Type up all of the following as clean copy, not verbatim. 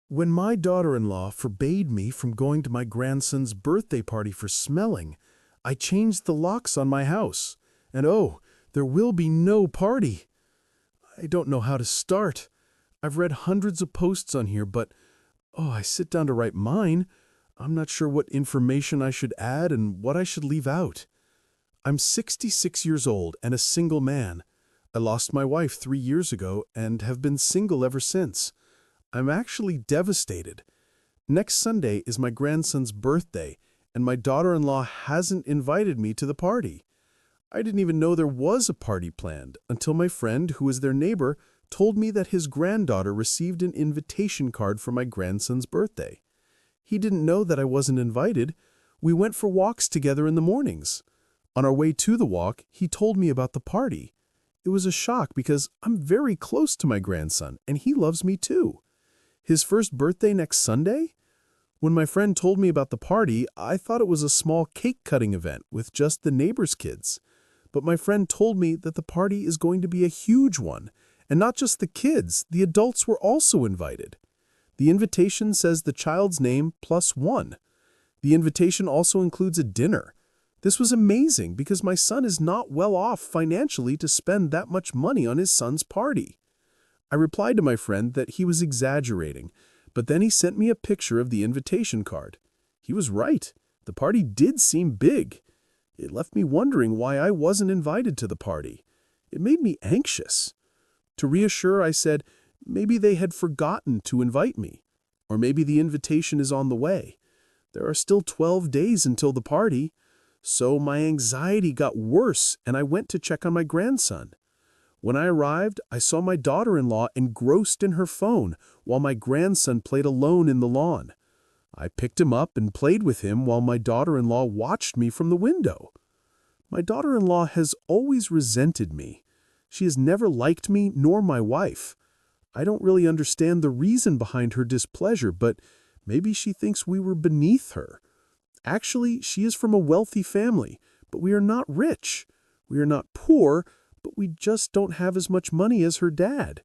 When my daughter-in-law forbade me from going to my grandson's birthday party for smelling, I changed the locks on my house. And oh, there will be no party. I don't know how to start. I've read hundreds of posts on here, but I sit down to write mine. I'm not sure what information I should add and what I should leave out. I'm 66 years old and a single man. I lost my wife 3 years ago and have been single ever since. I'm actually devastated. Next Sunday is my grandson's birthday, and my daughter-in-law hasn't invited me to the party. I didn't even know there was a party planned until my friend, who is their neighbor, told me that his granddaughter received an invitation card for my grandson's birthday. He didn't know that I wasn't invited. We went for walks together in the mornings. On our way to the walk, he told me about the party. It was a shock because I'm very close to my grandson, and he loves me too. His first birthday next Sunday? When my friend told me about the party, I thought it was a small cake-cutting event with just the neighbor's kids. But my friend told me that the party is going to be a huge one, and not just the kids, the adults were also invited. The invitation says the child's name +1. The invitation also includes a dinner. This was amazing because my son is not well off financially to spend that much money on his son's party. I replied to my friend that he was exaggerating, but then he sent me a picture of the invitation card. He was right. The party did seem big. It left me wondering why I wasn't invited to the party. It made me anxious. To reassure, I said, maybe they had forgotten to invite me, or maybe the invitation is on the way. There are still 12 days until the party. So my anxiety got worse, and I went to check on my grandson. When I arrived, I saw my daughter-in-law engrossed in her phone while my grandson played alone in the lawn. I picked him up and played with him while my daughter-in-law watched me from the window. My daughter-in-law has always resented me. She has never liked me nor my wife. I don't really understand the reason behind her displeasure, but maybe she thinks we were beneath her. Actually, she is from a wealthy family, but we are not rich. We are not poor, but we just don't have as much money as her dad.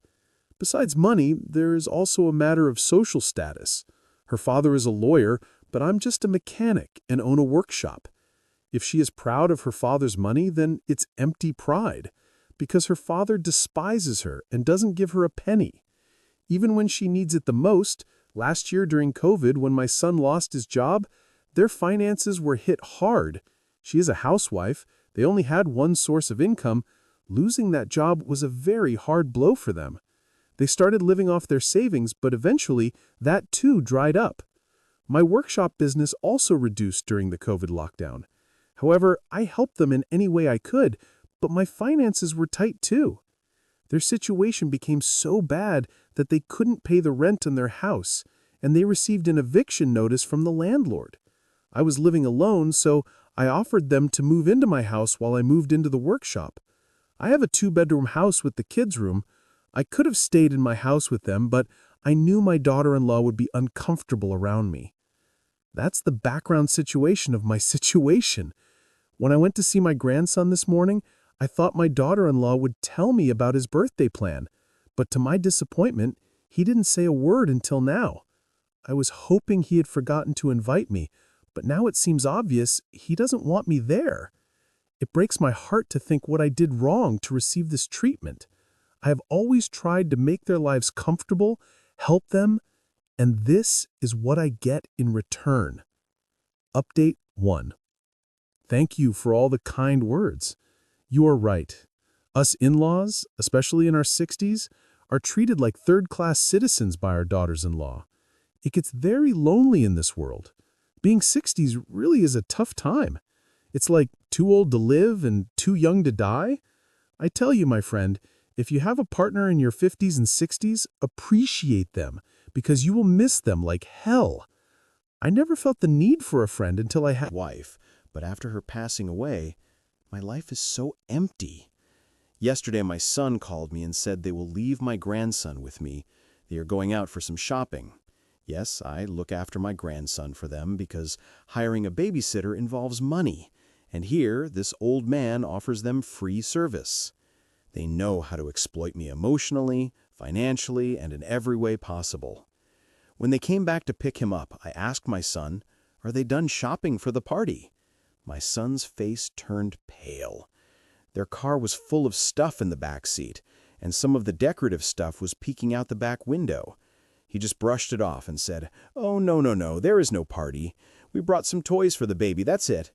Besides money, there is also a matter of social status. Her father is a lawyer, but I'm just a mechanic and own a workshop. If she is proud of her father's money, then it's empty pride, because her father despises her and doesn't give her a penny. Even when she needs it the most, last year during COVID, when my son lost his job, their finances were hit hard. She is a housewife. They only had one source of income. Losing that job was a very hard blow for them. They started living off their savings, but eventually that too dried up. My workshop business also reduced during the COVID lockdown. However, I helped them in any way I could, but my finances were tight too. Their situation became so bad that they couldn't pay the rent on their house, and they received an eviction notice from the landlord. I was living alone, so I offered them to move into my house while I moved into the workshop. I have a 2-bedroom house with the kids' room. I could have stayed in my house with them, but I knew my daughter-in-law would be uncomfortable around me. That's the background situation of my situation. When I went to see my grandson this morning, I thought my daughter-in-law would tell me about his birthday plan, but to my disappointment, he didn't say a word until now. I was hoping he had forgotten to invite me, but now it seems obvious he doesn't want me there. It breaks my heart to think what I did wrong to receive this treatment. I have always tried to make their lives comfortable, help them, and this is what I get in return. Update 1. Thank you for all the kind words. You are right. Us in-laws, especially in our 60s, are treated like third-class citizens by our daughters-in-law. It gets very lonely in this world. Being 60s really is a tough time. It's like too old to live and too young to die. I tell you, my friend, if you have a partner in your 50s and 60s, appreciate them because you will miss them like hell. I never felt the need for a friend until I had a wife, but after her passing away, my life is so empty. Yesterday, my son called me and said they will leave my grandson with me. They are going out for some shopping. Yes, I look after my grandson for them because hiring a babysitter involves money. And here, this old man offers them free service. They know how to exploit me emotionally, financially, and in every way possible. When they came back to pick him up, I asked my son, "Are they done shopping for the party?" My son's face turned pale. Their car was full of stuff in the back seat, and some of the decorative stuff was peeking out the back window. He just brushed it off and said, "Oh, no, there is no party. We brought some toys for the baby, that's it."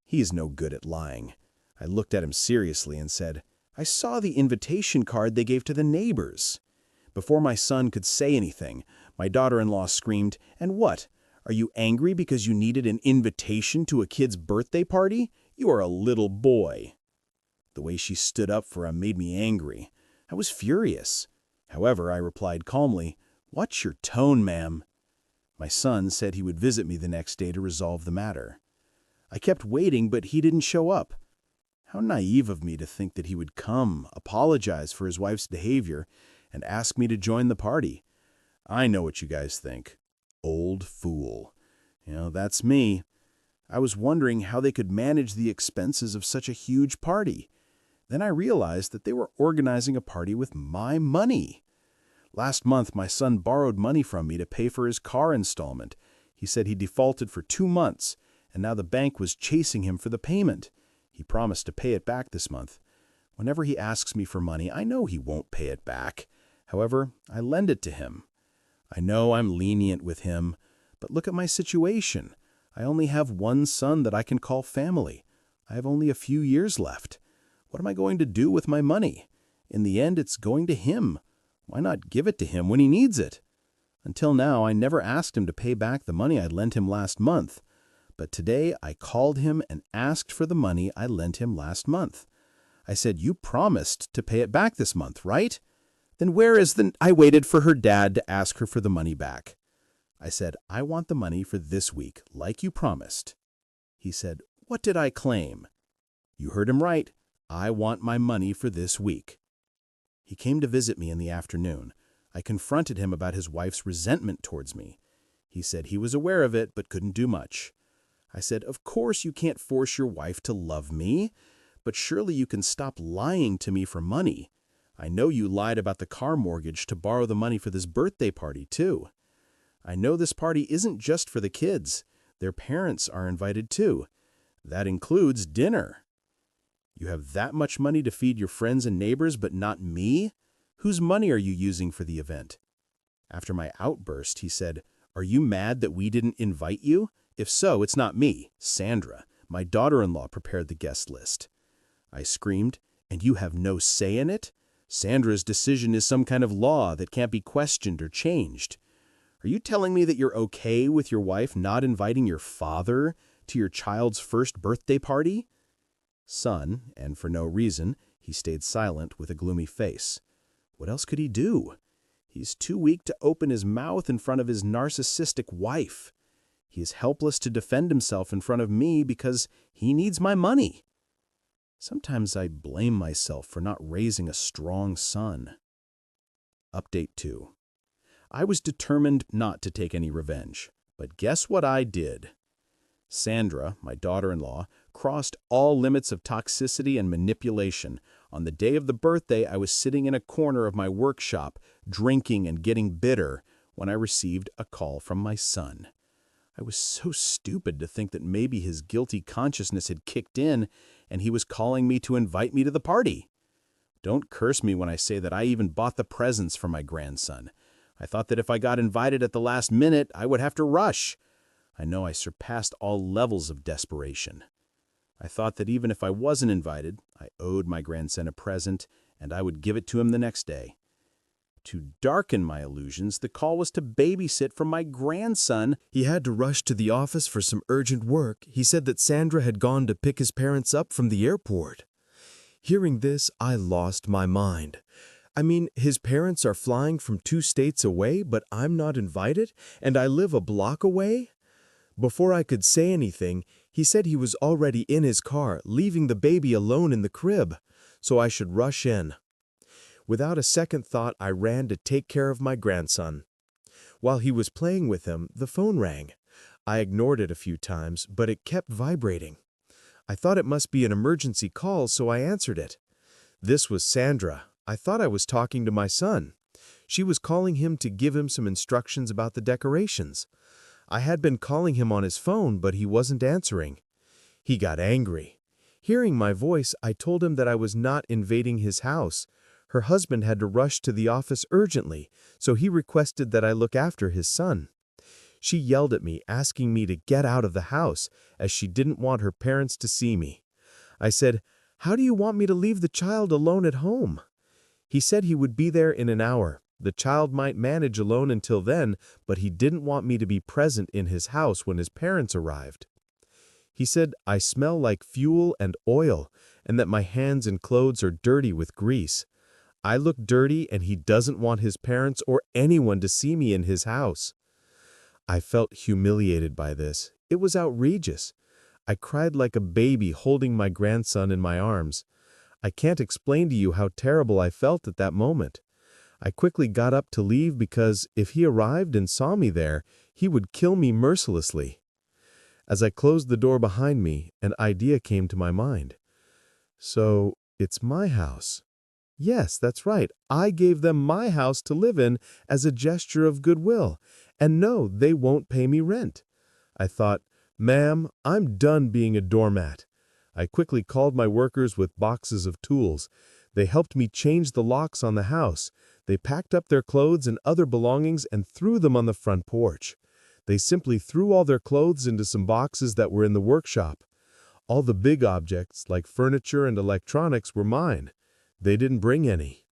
He is no good at lying. I looked at him seriously and said, "I saw the invitation card they gave to the neighbors." Before my son could say anything, my daughter-in-law screamed, "And what? Are you angry because you needed an invitation to a kid's birthday party? You are a little boy." The way she stood up for him made me angry. I was furious. However, I replied calmly, "Watch your tone, ma'am." My son said he would visit me the next day to resolve the matter. I kept waiting, but he didn't show up. How naive of me to think that he would come, apologize for his wife's behavior, and ask me to join the party. I know what you guys think. Old fool. That's me. I was wondering how they could manage the expenses of such a huge party. Then I realized that they were organizing a party with my money. Last month, my son borrowed money from me to pay for his car installment. He said he defaulted for 2 months, and now the bank was chasing him for the payment. He promised to pay it back this month. Whenever he asks me for money, I know he won't pay it back. However, I lend it to him. I know I'm lenient with him, but look at my situation. I only have one son that I can call family. I have only a few years left. What am I going to do with my money? In the end, it's going to him. Why not give it to him when he needs it? Until now, I never asked him to pay back the money I lent him last month. But today, I called him and asked for the money I lent him last month. I said, "You promised to pay it back this month, right?" "Then where is the—" I waited for her dad to ask her for the money back. I said, "I want the money for this week, like you promised." He said, "What did I claim?" "You heard him right. I want my money for this week." He came to visit me in the afternoon. I confronted him about his wife's resentment towards me. He said he was aware of it, but couldn't do much. I said, "Of course you can't force your wife to love me, but surely you can stop lying to me for money. I know you lied about the car mortgage to borrow the money for this birthday party, too. I know this party isn't just for the kids. Their parents are invited, too. That includes dinner. You have that much money to feed your friends and neighbors, but not me? Whose money are you using for the event?" After my outburst, he said, "Are you mad that we didn't invite you? If so, it's not me, Sandra. My daughter-in-law prepared the guest list." I screamed, "And you have no say in it? Sandra's decision is some kind of law that can't be questioned or changed. Are you telling me that you're okay with your wife not inviting your father to your child's first birthday party?" Son, and for no reason, he stayed silent with a gloomy face. What else could he do? He's too weak to open his mouth in front of his narcissistic wife. He is helpless to defend himself in front of me because he needs my money. Sometimes I blame myself for not raising a strong son. Update 2. I was determined not to take any revenge, but guess what I did? Sandra, my daughter-in-law, crossed all limits of toxicity and manipulation. On the day of the birthday, I was sitting in a corner of my workshop, drinking and getting bitter, when I received a call from my son. I was so stupid to think that maybe his guilty consciousness had kicked in and he was calling me to invite me to the party. Don't curse me when I say that I even bought the presents for my grandson. I thought that if I got invited at the last minute, I would have to rush. I know I surpassed all levels of desperation. I thought that even if I wasn't invited, I owed my grandson a present and I would give it to him the next day. To darken my illusions, the call was to babysit for my grandson. He had to rush to the office for some urgent work. He said that Sandra had gone to pick his parents up from the airport. Hearing this, I lost my mind. I mean, his parents are flying from 2 states away, but I'm not invited, and I live a block away? Before I could say anything, he said he was already in his car, leaving the baby alone in the crib, so I should rush in. Without a second thought, I ran to take care of my grandson. While he was playing with him, the phone rang. I ignored it a few times, but it kept vibrating. I thought it must be an emergency call, so I answered it. This was Sandra. I thought I was talking to my son. She was calling him to give him some instructions about the decorations. I had been calling him on his phone, but he wasn't answering. He got angry. Hearing my voice, I told him that I was not invading his house. Her husband had to rush to the office urgently, so he requested that I look after his son. She yelled at me, asking me to get out of the house, as she didn't want her parents to see me. I said, "How do you want me to leave the child alone at home?" He said he would be there in an hour. The child might manage alone until then, but he didn't want me to be present in his house when his parents arrived. He said I smell like fuel and oil, and that my hands and clothes are dirty with grease. I look dirty, and he doesn't want his parents or anyone to see me in his house. I felt humiliated by this. It was outrageous. I cried like a baby holding my grandson in my arms. I can't explain to you how terrible I felt at that moment. I quickly got up to leave because if he arrived and saw me there, he would kill me mercilessly. As I closed the door behind me, an idea came to my mind. So, it's my house. Yes, that's right. I gave them my house to live in as a gesture of goodwill, and no, they won't pay me rent. I thought, "Ma'am, I'm done being a doormat." I quickly called my workers with boxes of tools. They helped me change the locks on the house. They packed up their clothes and other belongings and threw them on the front porch. They simply threw all their clothes into some boxes that were in the workshop. All the big objects, like furniture and electronics, were mine. They didn't bring any.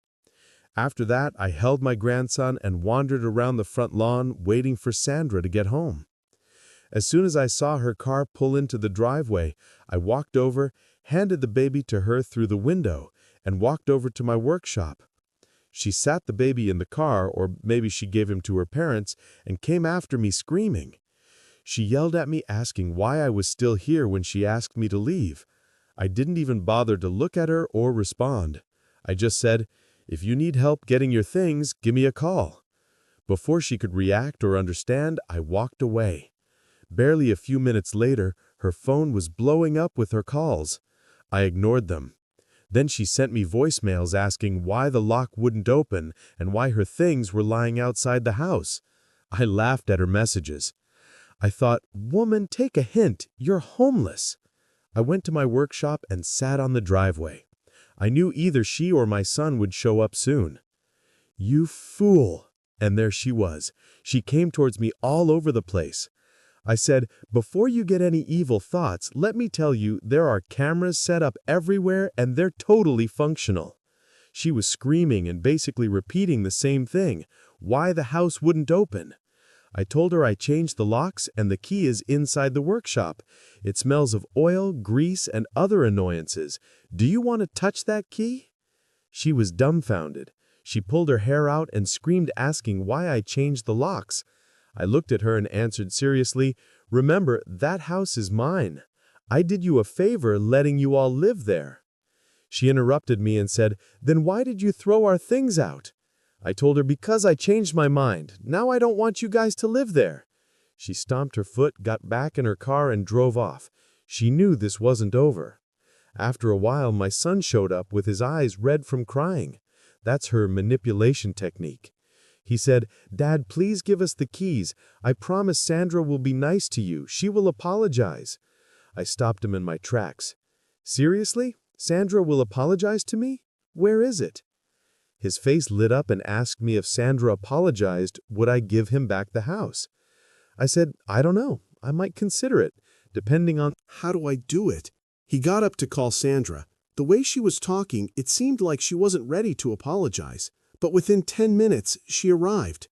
After that, I held my grandson and wandered around the front lawn, waiting for Sandra to get home. As soon as I saw her car pull into the driveway, I walked over, handed the baby to her through the window, and walked over to my workshop. She sat the baby in the car, or maybe she gave him to her parents, and came after me screaming. She yelled at me, asking why I was still here when she asked me to leave. I didn't even bother to look at her or respond. I just said, "If you need help getting your things, give me a call." Before she could react or understand, I walked away. Barely a few minutes later, her phone was blowing up with her calls. I ignored them. Then she sent me voicemails asking why the lock wouldn't open and why her things were lying outside the house. I laughed at her messages. I thought, "Woman, take a hint. You're homeless." I went to my workshop and sat on the driveway. I knew either she or my son would show up soon. "You fool!" And there she was. She came towards me all over the place. I said, "Before you get any evil thoughts, let me tell you there are cameras set up everywhere and they're totally functional." She was screaming and basically repeating the same thing, why the house wouldn't open. I told her I changed the locks and the key is inside the workshop. It smells of oil, grease, and other annoyances. Do you want to touch that key? She was dumbfounded. She pulled her hair out and screamed, asking why I changed the locks. I looked at her and answered seriously, "Remember, that house is mine. I did you a favor letting you all live there." She interrupted me and said, "Then why did you throw our things out?" I told her, "Because I changed my mind. Now I don't want you guys to live there." She stomped her foot, got back in her car, and drove off. She knew this wasn't over. After a while, my son showed up with his eyes red from crying. That's her manipulation technique. He said, "Dad, please give us the keys. I promise Sandra will be nice to you. She will apologize." I stopped him in my tracks. "Seriously? Sandra will apologize to me? Where is it?" His face lit up and asked me if Sandra apologized, would I give him back the house? I said, "I don't know. I might consider it, depending on—" How do I do it? He got up to call Sandra. The way she was talking, it seemed like she wasn't ready to apologize. But within 10 minutes, she arrived.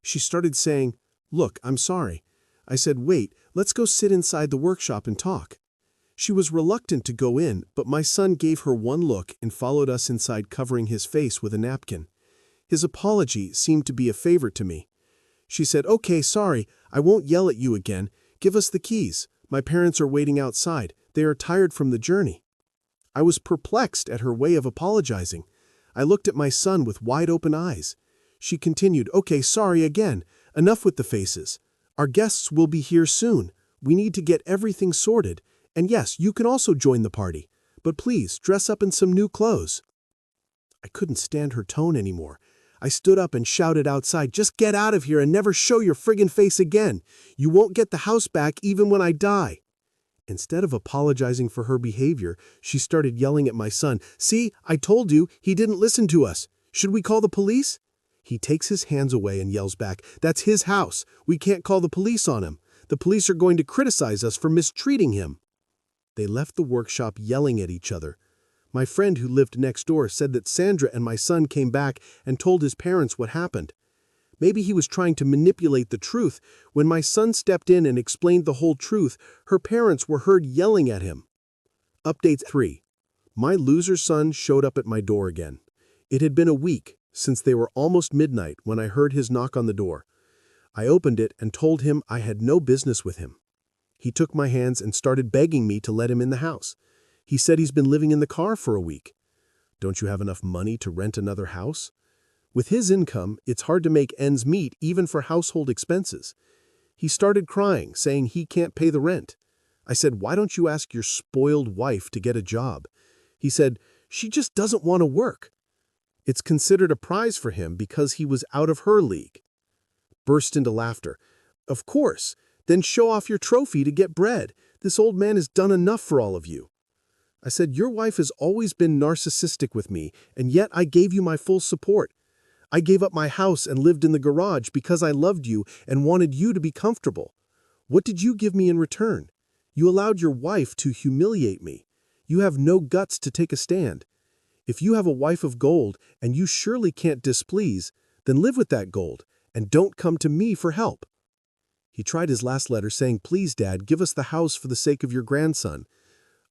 She started saying, "Look, I'm sorry." I said, "Wait, let's go sit inside the workshop and talk." She was reluctant to go in, but my son gave her one look and followed us inside, covering his face with a napkin. His apology seemed to be a favor to me. She said, "Okay, sorry, I won't yell at you again. Give us the keys. My parents are waiting outside. They are tired from the journey." I was perplexed at her way of apologizing. I looked at my son with wide-open eyes. She continued, "Okay, sorry again. Enough with the faces. Our guests will be here soon. We need to get everything sorted. And yes, you can also join the party. But please, dress up in some new clothes." I couldn't stand her tone anymore. I stood up and shouted outside, "Just get out of here and never show your friggin' face again. You won't get the house back even when I die." Instead of apologizing for her behavior, she started yelling at my son, "See, I told you, he didn't listen to us. Should we call the police?" He takes his hands away and yells back, "That's his house. We can't call the police on him. The police are going to criticize us for mistreating him." They left the workshop yelling at each other. My friend who lived next door said that Sandra and my son came back and told his parents what happened. Maybe he was trying to manipulate the truth. When my son stepped in and explained the whole truth, her parents were heard yelling at him. Update 3. My loser son showed up at my door again. It had been a week since they were almost midnight when I heard his knock on the door. I opened it and told him I had no business with him. He took my hands and started begging me to let him in the house. He said he's been living in the car for a week. Don't you have enough money to rent another house? With his income, it's hard to make ends meet even for household expenses. He started crying, saying he can't pay the rent. I said, "Why don't you ask your spoiled wife to get a job?" He said, "She just doesn't want to work." It's considered a prize for him because he was out of her league. Burst into laughter. "Of course, then show off your trophy to get bread. This old man has done enough for all of you." I said, "Your wife has always been narcissistic with me, and yet I gave you my full support. I gave up my house and lived in the garage because I loved you and wanted you to be comfortable. What did you give me in return? You allowed your wife to humiliate me. You have no guts to take a stand. If you have a wife of gold and you surely can't displease, then live with that gold and don't come to me for help." He tried his last letter saying, "Please, Dad, give us the house for the sake of your grandson."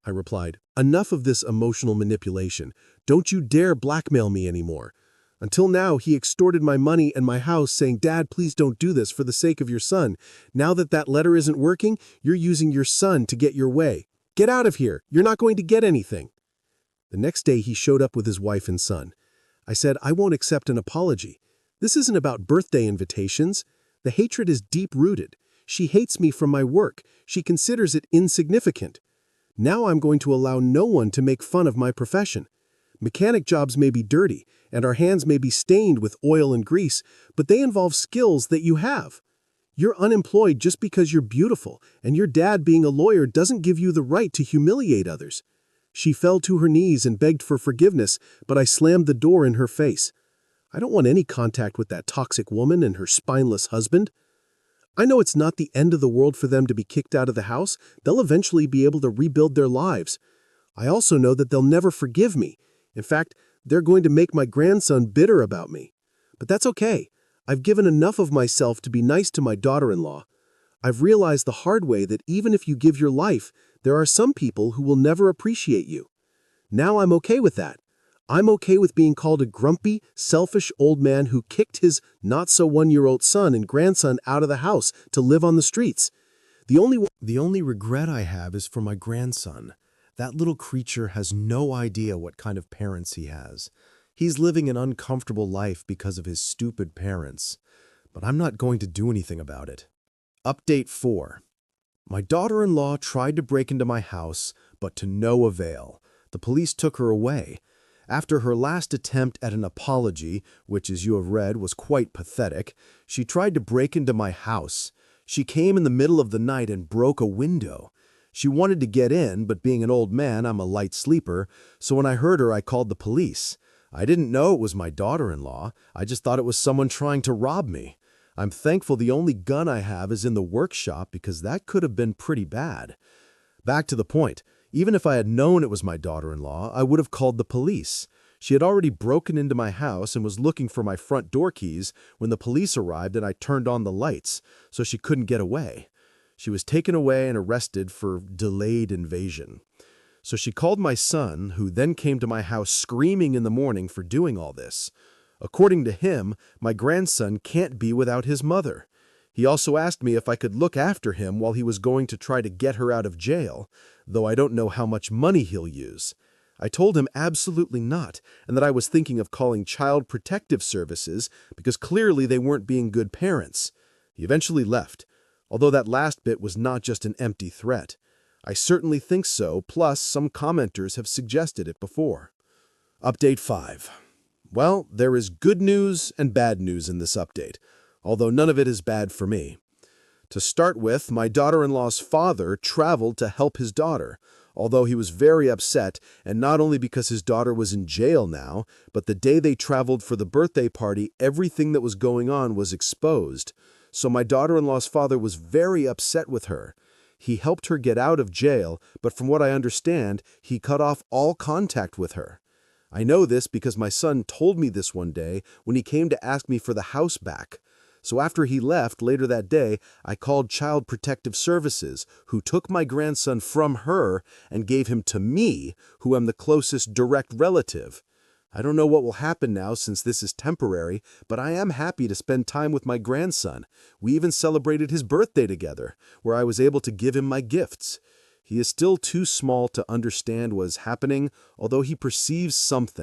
I replied, "Enough of this emotional manipulation. Don't you dare blackmail me anymore. Until now, he extorted my money and my house saying, 'Dad, please don't do this for the sake of your son.' Now that that letter isn't working, you're using your son to get your way. Get out of here. You're not going to get anything." The next day, he showed up with his wife and son. I said, "I won't accept an apology. This isn't about birthday invitations. The hatred is deep-rooted. She hates me from my work. She considers it insignificant. Now I'm going to allow no one to make fun of my profession. Mechanic jobs may be dirty, and our hands may be stained with oil and grease, but they involve skills that you have. You're unemployed just because you're beautiful, and your dad being a lawyer doesn't give you the right to humiliate others." She fell to her knees and begged for forgiveness, but I slammed the door in her face. I don't want any contact with that toxic woman and her spineless husband. I know it's not the end of the world for them to be kicked out of the house. They'll eventually be able to rebuild their lives. I also know that they'll never forgive me. In fact, they're going to make my grandson bitter about me. But that's okay. I've given enough of myself to be nice to my daughter-in-law. I've realized the hard way that even if you give your life, there are some people who will never appreciate you. Now I'm okay with that. I'm okay with being called a grumpy, selfish old man who kicked his not-so-one-year-old son and grandson out of the house to live on the streets. The only regret I have is for my grandson. That little creature has no idea what kind of parents he has. He's living an uncomfortable life because of his stupid parents. But I'm not going to do anything about it. Update 4. My daughter-in-law tried to break into my house, but to no avail. The police took her away. After her last attempt at an apology, which as you have read was quite pathetic, she tried to break into my house. She came in the middle of the night and broke a window. She wanted to get in, but being an old man, I'm a light sleeper, so when I heard her, I called the police. I didn't know it was my daughter-in-law. I just thought it was someone trying to rob me. I'm thankful the only gun I have is in the workshop because that could have been pretty bad. Back to the point. Even if I had known it was my daughter-in-law, I would have called the police. She had already broken into my house and was looking for my front door keys when the police arrived and I turned on the lights, so she couldn't get away. She was taken away and arrested for delayed invasion. So she called my son, who then came to my house screaming in the morning for doing all this. According to him, my grandson can't be without his mother. He also asked me if I could look after him while he was going to try to get her out of jail, though I don't know how much money he'll use. I told him absolutely not, and that I was thinking of calling Child Protective Services because clearly they weren't being good parents. He eventually left, although that last bit was not just an empty threat. I certainly think so, plus some commenters have suggested it before. Update 5. Well, there is good news and bad news in this update, although none of it is bad for me. To start with, my daughter-in-law's father traveled to help his daughter, although he was very upset, and not only because his daughter was in jail now, but the day they traveled for the birthday party, everything that was going on was exposed. So my daughter-in-law's father was very upset with her. He helped her get out of jail, but from what I understand, he cut off all contact with her. I know this because my son told me this one day when he came to ask me for the house back. So after he left later that day, I called Child Protective Services, who took my grandson from her and gave him to me, who am the closest direct relative. I don't know what will happen now since this is temporary, but I am happy to spend time with my grandson. We even celebrated his birthday together, where I was able to give him my gifts. He is still too small to understand what is happening, although he perceives something.